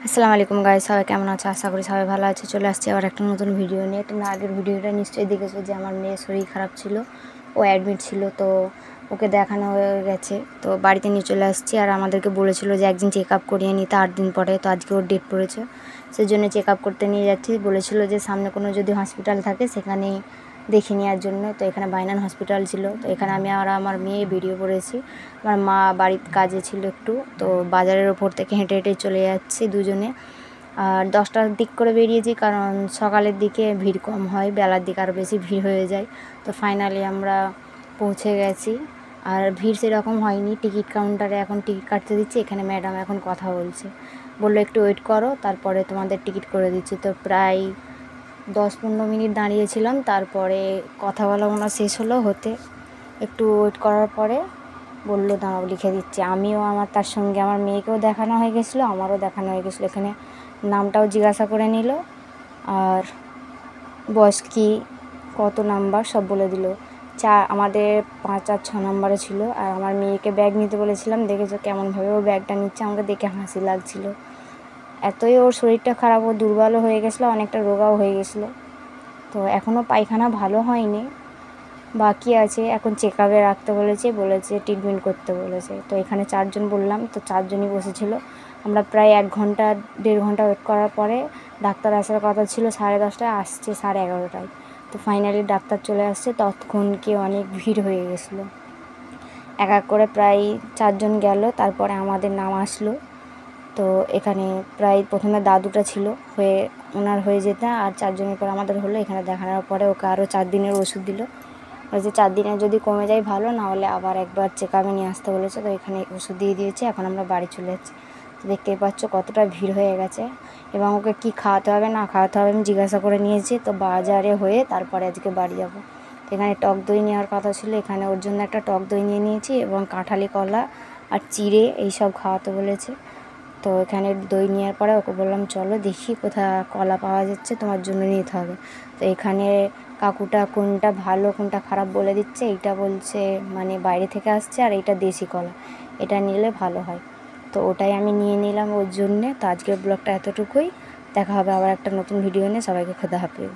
আসসালামু আলাইকুম গাইস, সবাই কেমন আছে? আশা করি সবাই ভালো আছে। চলে আসছে আবার একটা নতুন ভিডিও নিয়ে। তোমরা আগের ভিডিওটা নিশ্চয়ই দেখেছো যে আমার মেয়ের শরীর খারাপ ছিল, ও অ্যাডমিট ছিল। তো ওকে দেখানো হয়ে গেছে, তো বাড়িতে নিয়ে চলে আসছি। আর আমাদেরকে বলেছিল যে একদিন চেক আপ করিয়ে নিতে 8 দিন পরে, তো আজকে ওর ডেট পড়েছে, সেই জন্য চেক আপ করতে নিয়ে যাচ্ছি। বলেছিল যে সামনে কোনো যদি হসপিটাল থাকে সেখানেই দেখে নেওয়ার জন্য। তো এখানে বাইনান হসপিটাল ছিল, তো এখানে আমি আর আমার মেয়ে বেরিয়ে পড়েছি। আমার মা বাড়ির কাজে ছিল একটু, তো বাজারের ওপর থেকে হেঁটে হেঁটে চলে যাচ্ছি দুজনে। আর 10টার দিক করে বেরিয়েছি, কারণ সকালের দিকে ভিড় কম হয়, বেলার দিকে আরও বেশি ভিড় হয়ে যায়। তো ফাইনালি আমরা পৌঁছে গেছি। আর ভিড় সেরকম হয়নি। টিকিট কাউন্টারে এখন টিকিট কাটতে দিচ্ছি। এখানে ম্যাডাম এখন কথা বলছে, বললো একটু ওয়েট করো, তারপরে তোমাদের টিকিট করে দিচ্ছি। তো প্রায় 10-15 মিনিট দাঁড়িয়েছিলাম, তারপরে কথা বলা ওনার শেষ হলো হতে। একটু ওয়েট করার পরে বললো দাঁড়াও লিখে দিচ্ছি। আমিও তার সঙ্গে আমার মেয়েকেও দেখানো হয়ে গেছিলো, আমারও দেখানো হয়ে গেছিলো। এখানে নামটাও জিজ্ঞাসা করে নিল, আর বয়স কী, কত নাম্বার সব বলে দিল। আমাদের 5 আর 6 নাম্বারে ছিল। আর আমার মেয়েকে ব্যাগ নিতে বলেছিলাম, দেখেছো কেমনভাবে ও ব্যাগটা নিচ্ছে, আমাকে দেখে হাসি লাগছিলো। এতই ওর শরীরটা খারাপ, ও দুর্বলও হয়ে গেছিলো, অনেকটা রোগাও হয়ে গেছিলো। তো এখনও পায়খানা ভালো হয়নি, বাকি আছে। এখন চেক আপে রাখতে বলেছে ট্রিটমেন্ট করতে বলেছে। তো এখানে 4 জন বললাম, তো 4 জনই বসেছিল। আমরা প্রায় 1 ঘন্টা 1.5 ঘন্টা ওয়েট করার পরে ডাক্তার আসার কথা ছিল 10:30টায়, আসছে 11:30টায়। তো ফাইনালি ডাক্তার চলে আসছে। ততক্ষণকে অনেক ভিড় হয়ে গেছিলো। এক এক করে প্রায় 4 জন গেল, তারপরে আমাদের নাম আসলো। তো এখানে প্রায় প্রথমে দাদুটা ছিল, ওনার হয়ে যেতে, আর 4 জনের পর আমাদের হলো। এখানে দেখানোর পরে ওকে আরও 4 দিনের ওষুধ দিল। বলেছে 4 দিনে যদি কমে যায় ভালো, না হলে আবার একবার চেক আপে নিয়ে আসতে বলেছে। তো এখানে ওষুধ দিয়ে দিয়েছে, এখন আমরা বাড়ি চলে যাচ্ছি। তো দেখতেই পাচ্ছ কতটা ভিড় হয়ে গেছে, এবং ওকে কী খাওয়াতে হবে না খাওয়াতে হবে আমি জিজ্ঞাসা করে নিয়েছি। তো বাজারে হয়ে তারপরে আজকে বাড়ি যাব। তো এখানে টক দই নেওয়ার কথা ছিল, এখানে ওর জন্য একটা টক দই নিয়ে নিয়েছি, এবং কাঁঠালি কলা আর চিড়ে এইসব খাওয়াতে বলেছে। তো এখানে দই নেওয়ার পরে ওকে বললাম চলো দেখি কোথায় কলা পাওয়া যাচ্ছে, তোমার জন্য নিতে হবে। তো এখানে কাকুটা কোনটা ভালো কোনটা খারাপ বলে দিচ্ছে। এইটা বলছে মানে বাইরে থেকে আসছে, আর এইটা দেশি কলা, এটা নিলে ভালো হয়। তো ওটাই আমি নিয়ে নিলাম ওর জন্যে। তো আজকের ব্লগটা এতটুকুই। দেখা হবে আবার একটা নতুন ভিডিও নিয়ে। সবাইকে খোদা হাফেজ।